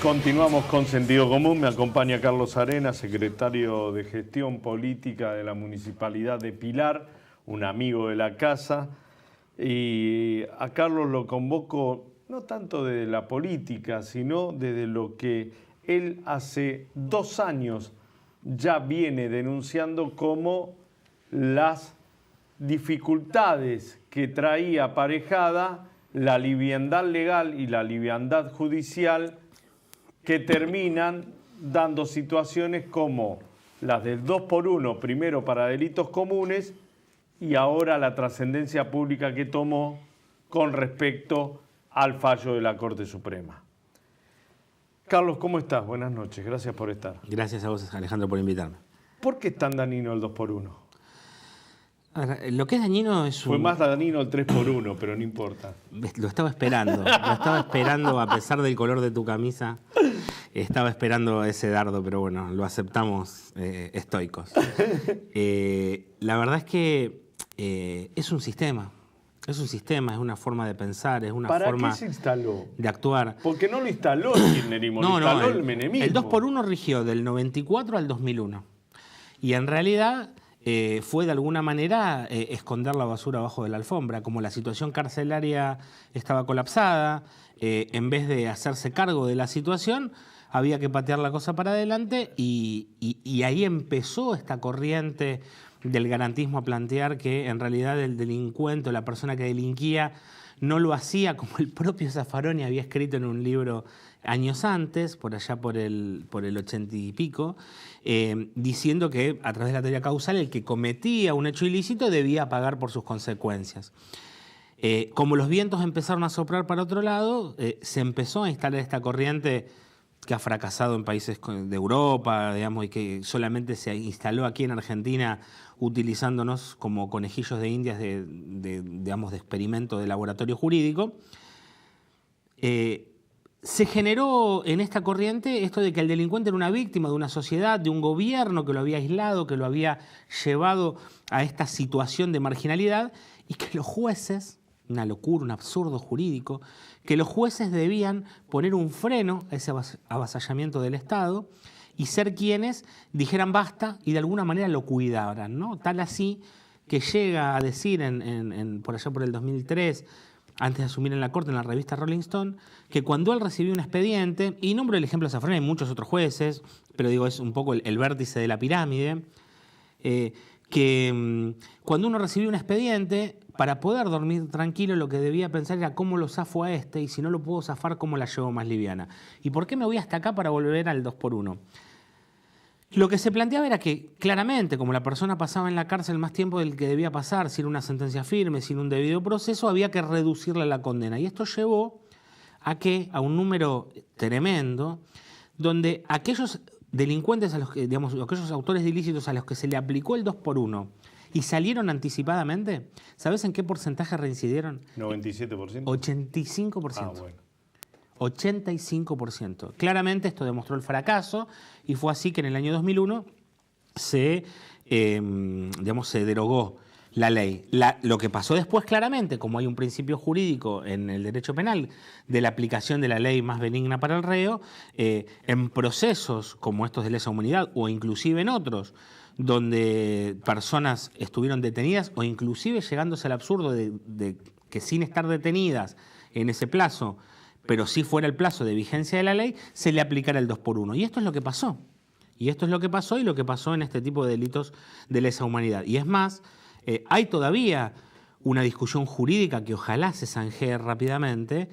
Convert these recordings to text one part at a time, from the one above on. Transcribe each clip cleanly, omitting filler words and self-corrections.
Continuamos con Sentido Común. Me acompaña Carlos Arenas, secretario de Gestión Política de la Municipalidad de Pilar, un amigo de la casa. Y a Carlos lo convoco no tanto desde la política, sino desde lo que él hace 2 años ya viene denunciando como las dificultades que traía aparejada la liviandad legal y la liviandad judicial, que terminan dando situaciones como las del 2x1, primero para delitos comunes, y ahora la trascendencia pública que tomó con respecto al fallo de la Corte Suprema. Carlos, ¿cómo estás? Buenas noches, gracias por estar. Gracias a vos, Alejandro, por invitarme. ¿Por qué es tan dañino el 2x1? Ahora, lo que es dañino es Fue más dañino el 3x1, pero no importa. Lo estaba esperando, a pesar del color de tu camisa. Estaba esperando ese dardo, pero bueno, lo aceptamos estoicos. La verdad es que es un sistema. Es un sistema, es una forma de pensar, es una forma qué se instaló? De actuar. Porque no lo instaló el kirchnerismo, lo instaló el menemismo. El 2x1 rigió del 94 al 2001. Y en realidad fue de alguna manera esconder la basura abajo de la alfombra. Como la situación carcelaria estaba colapsada, en vez de hacerse cargo de la situación, había que patear la cosa para adelante y ahí empezó esta corriente del garantismo a plantear que en realidad el delincuente o la persona que delinquía no lo hacía como el propio Zaffaroni había escrito en un libro años antes, por allá por el 80 y pico, diciendo que a través de la teoría causal el que cometía un hecho ilícito debía pagar por sus consecuencias. Como los vientos empezaron a soplar para otro lado, se empezó a instalar esta corriente que ha fracasado en países de Europa, digamos, y que solamente se instaló aquí en Argentina utilizándonos como conejillos de indias digamos, de experimento de laboratorio jurídico. Se generó en esta corriente esto de que el delincuente era una víctima de una sociedad, de un gobierno que lo había aislado, que lo había llevado a esta situación de marginalidad, y que los jueces, una locura, un absurdo jurídico, que los jueces debían poner un freno a ese avasallamiento del Estado y ser quienes dijeran basta y de alguna manera lo cuidaran, ¿no? Tal así que llega a decir por allá por el 2003, antes de asumir en la Corte, en la revista Rolling Stone, que cuando él recibió un expediente, y nombro el ejemplo de Zaffaroni, hay muchos otros jueces, pero digo, es un poco el vértice de la pirámide, que cuando uno recibía un expediente, para poder dormir tranquilo, lo que debía pensar era cómo lo zafo a este, y si no lo puedo zafar, cómo la llevo más liviana. ¿Y por qué me voy hasta acá para volver al 2x1? Lo que se planteaba era que, claramente, como la persona pasaba en la cárcel más tiempo del que debía pasar, sin una sentencia firme, sin un debido proceso, había que reducirle la condena. Y esto llevó a un número tremendo, donde aquellos delincuentes, digamos, aquellos autores de ilícitos a los que se le aplicó el 2x1 y salieron anticipadamente, ¿sabes en qué porcentaje reincidieron? ¿97%? 85%. Ah, bueno. 85%. Claramente esto demostró el fracaso y fue así que en el año 2001 se derogó la ley. Lo que pasó después, claramente, como hay un principio jurídico en el derecho penal de la aplicación de la ley más benigna para el reo, en procesos como estos de lesa humanidad o inclusive en otros, donde personas estuvieron detenidas o inclusive llegándose al absurdo de que sin estar detenidas en ese plazo, pero sí fuera el plazo de vigencia de la ley, se le aplicara el 2x1. Y esto es lo que pasó. Y esto es lo que pasó y lo que pasó en este tipo de delitos de lesa humanidad. Y es más, hay todavía una discusión jurídica que ojalá se zanjee rápidamente,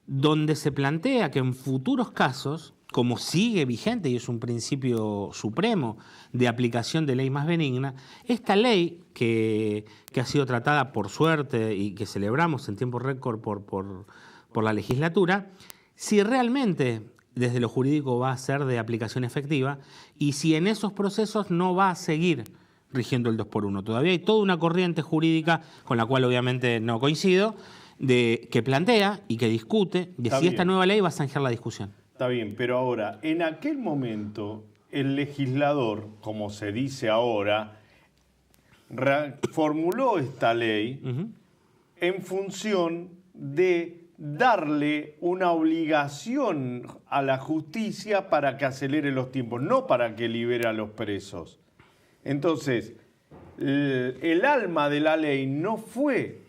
donde se plantea que en futuros casos, como sigue vigente y es un principio supremo de aplicación de ley más benigna, esta ley que ha sido tratada por suerte y que celebramos en tiempo récord por la legislatura, si realmente desde lo jurídico va a ser de aplicación efectiva y si en esos procesos no va a seguir rigiendo el 2x1. Todavía hay toda una corriente jurídica con la cual obviamente no coincido, que plantea y que discute de si esta nueva ley va a zanjar la discusión. Está bien, pero ahora, en aquel momento, el legislador, como se dice ahora, formuló esta ley en función de darle una obligación a la justicia para que acelere los tiempos, no para que libere a los presos. Entonces, el alma de la ley no fue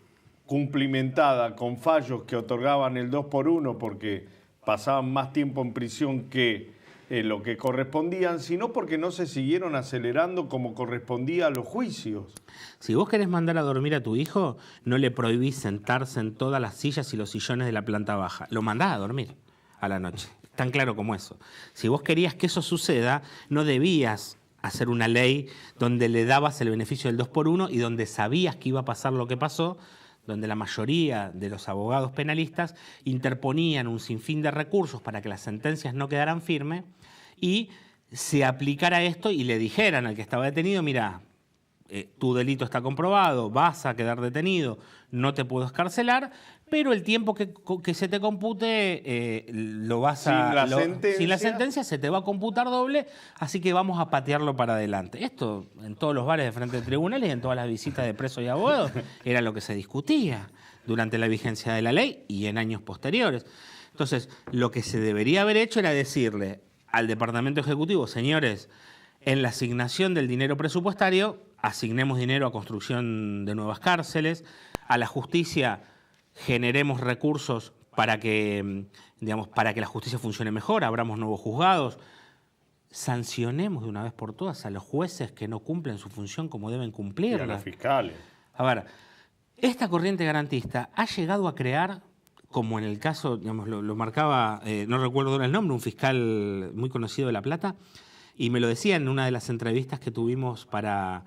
cumplimentada con fallos que otorgaban el 2x1 porque pasaban más tiempo en prisión que lo que correspondían, sino porque no se siguieron acelerando como correspondía a los juicios. Si vos querés mandar a dormir a tu hijo, no le prohibís sentarse en todas las sillas y los sillones de la planta baja. Lo mandás a dormir a la noche. Tan claro como eso. Si vos querías que eso suceda, no debías hacer una ley donde le dabas el beneficio del 2x1 y donde sabías que iba a pasar lo que pasó, donde la mayoría de los abogados penalistas interponían un sinfín de recursos para que las sentencias no quedaran firmes y se aplicara esto y le dijeran al que estaba detenido, mira, tu delito está comprobado, vas a quedar detenido, no te puedo escarcelar, pero el tiempo que se te compute lo vas a... Sin la sentencia se te va a computar doble, así que vamos a patearlo para adelante. Esto en todos los bares de frente de tribunales, en todas las visitas de presos y abogados, era lo que se discutía durante la vigencia de la ley y en años posteriores. Entonces, lo que se debería haber hecho era decirle al Departamento Ejecutivo, señores, en la asignación del dinero presupuestario, asignemos dinero a construcción de nuevas cárceles, a la justicia generemos recursos para que, digamos, para que la justicia funcione mejor, abramos nuevos juzgados, sancionemos de una vez por todas a los jueces que no cumplen su función como deben cumplirla. Y a los fiscales. A ver, esta corriente garantista ha llegado a crear, como en el caso, digamos, lo marcaba, no recuerdo el nombre, un fiscal muy conocido de La Plata, y me lo decía en una de las entrevistas que tuvimos para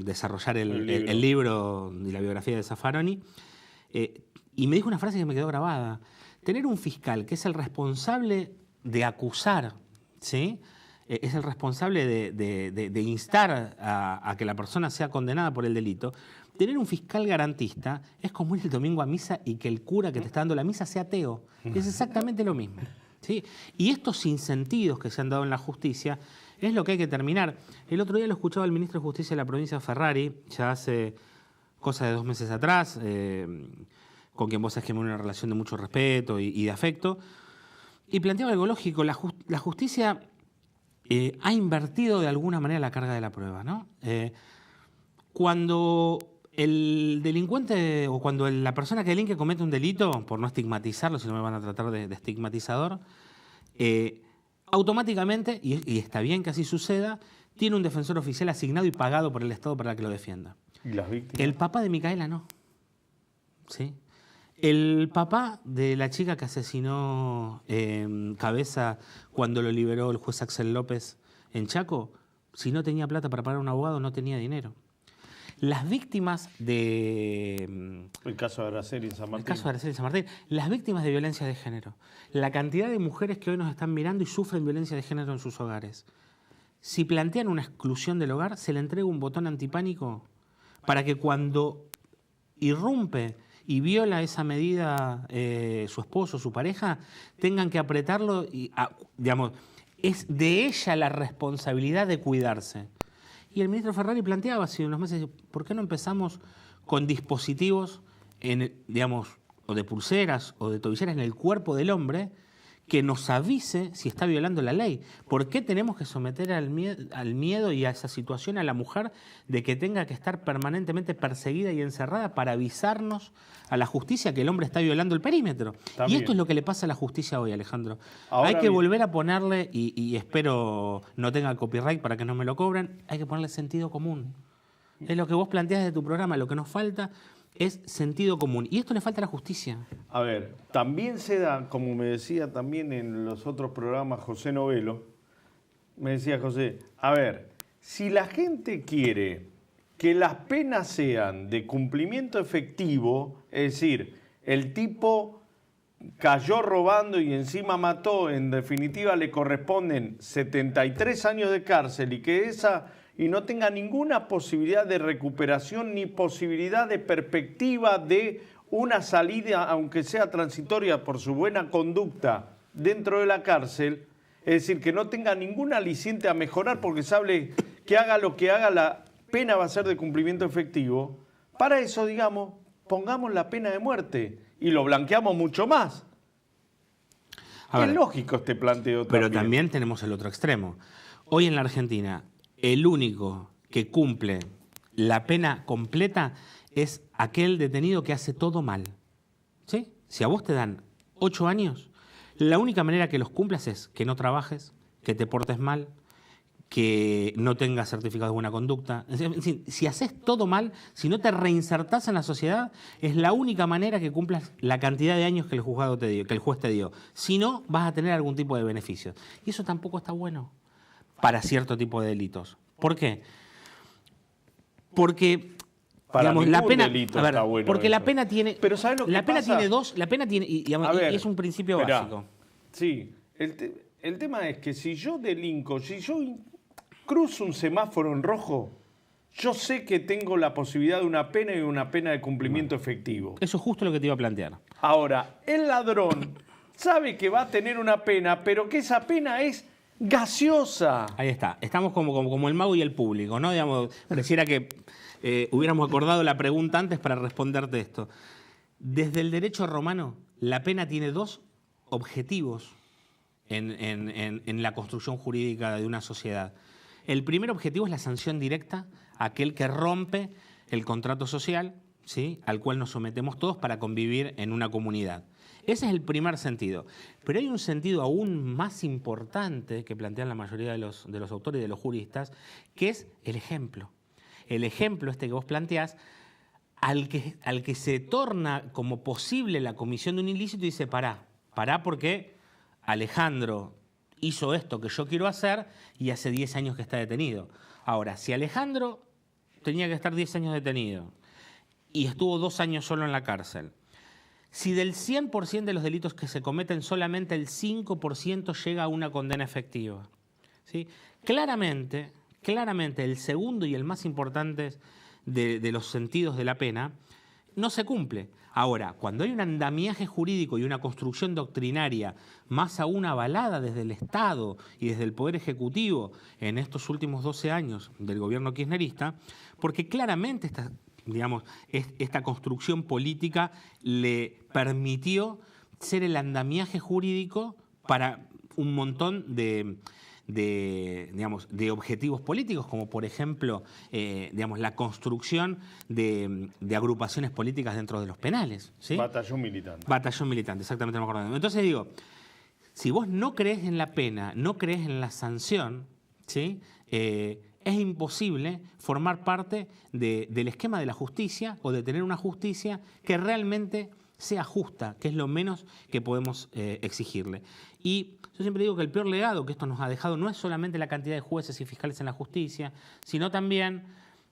desarrollar el libro y la biografía de Zaffaroni, y me dijo una frase que me quedó grabada. Tener un fiscal que es el responsable de acusar, ¿sí? Es el responsable de instar a que la persona sea condenada por el delito. Tener un fiscal garantista es como ir el domingo a misa y que el cura que te está dando la misa sea ateo. Es exactamente lo mismo, ¿sí? Y estos sinsentidos que se han dado en la justicia es lo que hay que terminar. El otro día lo escuchaba el ministro de Justicia de la provincia de Ferrari, ya hace cosa de 2 meses atrás, con quien vos sabés que me una relación de mucho respeto y de afecto, y planteaba algo lógico. La justicia ha invertido de alguna manera la carga de la prueba, ¿no? Cuando el delincuente o cuando la persona que delinque comete un delito, por no estigmatizarlo, si no me van a tratar de estigmatizador, automáticamente, y está bien que así suceda, tiene un defensor oficial asignado y pagado por el Estado para que lo defienda. ¿Y las víctimas? El papá de Micaela no. ¿Sí? El papá de la chica que asesinó Cabeza cuando lo liberó el juez Axel López en Chaco, si no tenía plata para pagar a un abogado, no tenía dinero. Las víctimas de... El caso de Araceli en San Martín. El caso de Araceli en San Martín. Las víctimas de violencia de género. La cantidad de mujeres que hoy nos están mirando y sufren violencia de género en sus hogares. Si plantean una exclusión del hogar, se le entrega un botón antipánico para que cuando irrumpe y viola esa medida su esposo, su pareja, tengan que apretarlo y, digamos, es de ella la responsabilidad de cuidarse. Y el ministro Ferrari planteaba hace unos meses, ¿por qué no empezamos con dispositivos, digamos, o de pulseras o de tobilleras en el cuerpo del hombre que nos avise si está violando la ley? ¿Por qué tenemos que someter al miedo y a esa situación a la mujer de que tenga que estar permanentemente perseguida y encerrada para avisarnos a la justicia que el hombre está violando el perímetro? También. Y esto es lo que le pasa a la justicia hoy, Alejandro. Ahora hay que bien, volver a ponerle, y espero no tenga copyright para que no me lo cobren, hay que ponerle sentido común. Es lo que vos planteás de tu programa, lo que nos falta es sentido común. Y esto le falta a la justicia. A ver, también se da, como me decía también en los otros programas José Novelo, me decía José, a ver, si la gente quiere que las penas sean de cumplimiento efectivo, es decir, el tipo cayó robando y encima mató, en definitiva le corresponden 73 años de cárcel y no tenga ninguna posibilidad de recuperación ni posibilidad de perspectiva de una salida, aunque sea transitoria por su buena conducta dentro de la cárcel, es decir, que no tenga ningún aliciente a mejorar porque sabe que haga lo que haga, la pena va a ser de cumplimiento efectivo. Para eso, digamos, pongamos la pena de muerte y lo blanqueamos mucho más. A ver, es lógico este planteo también. Pero también tenemos el otro extremo. Hoy en la Argentina, el único que cumple la pena completa es aquel detenido que hace todo mal. ¿Sí? Si a vos te dan 8 años, la única manera que los cumplas es que no trabajes, que te portes mal, que no tengas certificado de buena conducta. Es decir, si haces todo mal, si no te reinsertás en la sociedad, es la única manera que cumplas la cantidad de años que el juzgado te dio, que el juez te dio. Si no, vas a tener algún tipo de beneficio. Y eso tampoco está bueno para cierto tipo de delitos. ¿Por qué? Porque para digamos, la pena, delito a ver, está bueno porque eso. la pena tiene, pero ¿sabes lo que la pena pasa? tiene dos, la pena tiene y es un principio básico. Sí, el tema es que si yo delinco, si yo cruzo un semáforo en rojo, yo sé que tengo la posibilidad de una pena y una pena de cumplimiento efectivo. Eso es justo lo que te iba a plantear. Ahora, el ladrón sabe que va a tener una pena, pero que esa pena es gaseosa. Ahí está. Estamos como el mago y el público, ¿no? Digamos, pareciera que hubiéramos acordado la pregunta antes para responderte esto. Desde el derecho romano, la pena tiene dos objetivos en la construcción jurídica de una sociedad. El primer objetivo es la sanción directa a aquel que rompe el contrato social, ¿sí?, al cual nos sometemos todos para convivir en una comunidad. Ese es el primer sentido. Pero hay un sentido aún más importante que plantean la mayoría de los autores y de los juristas, que es el ejemplo. El ejemplo este que vos planteás, al que se torna como posible la comisión de un ilícito y dice, pará porque Alejandro hizo esto que yo quiero hacer y hace 10 años que está detenido. Ahora, si Alejandro tenía que estar 10 años detenido y estuvo 2 años solo en la cárcel, si del 100% de los delitos que se cometen solamente el 5% llega a una condena efectiva, ¿sí? Claramente el segundo y el más importante de los sentidos de la pena no se cumple. Ahora, cuando hay un andamiaje jurídico y una construcción doctrinaria más aún avalada desde el Estado y desde el Poder Ejecutivo en estos últimos 12 años del gobierno kirchnerista, porque claramente esta construcción política le permitió ser el andamiaje jurídico para un montón de objetivos políticos, como por ejemplo la construcción de agrupaciones políticas dentro de los penales, ¿sí? Batallón militante. Batallón militante, exactamente me acuerdo. Entonces digo, si vos no crees en la pena, no crees en la sanción, ¿sí?, es imposible formar parte del esquema de la justicia o de tener una justicia que realmente sea justa, que es lo menos que podemos exigirle. Y yo siempre digo que el peor legado que esto nos ha dejado no es solamente la cantidad de jueces y fiscales en la justicia, sino también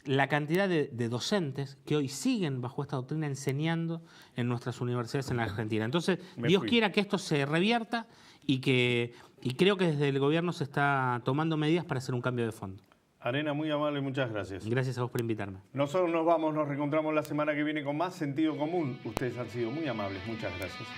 la cantidad de docentes que hoy siguen bajo esta doctrina enseñando en nuestras universidades en la Argentina. Entonces, Dios quiera que esto se revierta y creo que desde el gobierno se está tomando medidas para hacer un cambio de fondo. Arena, muy amable, muchas gracias. Gracias a vos por invitarme. Nosotros nos vamos, nos reencontramos la semana que viene con más Sentido Común. Ustedes han sido muy amables, muchas gracias.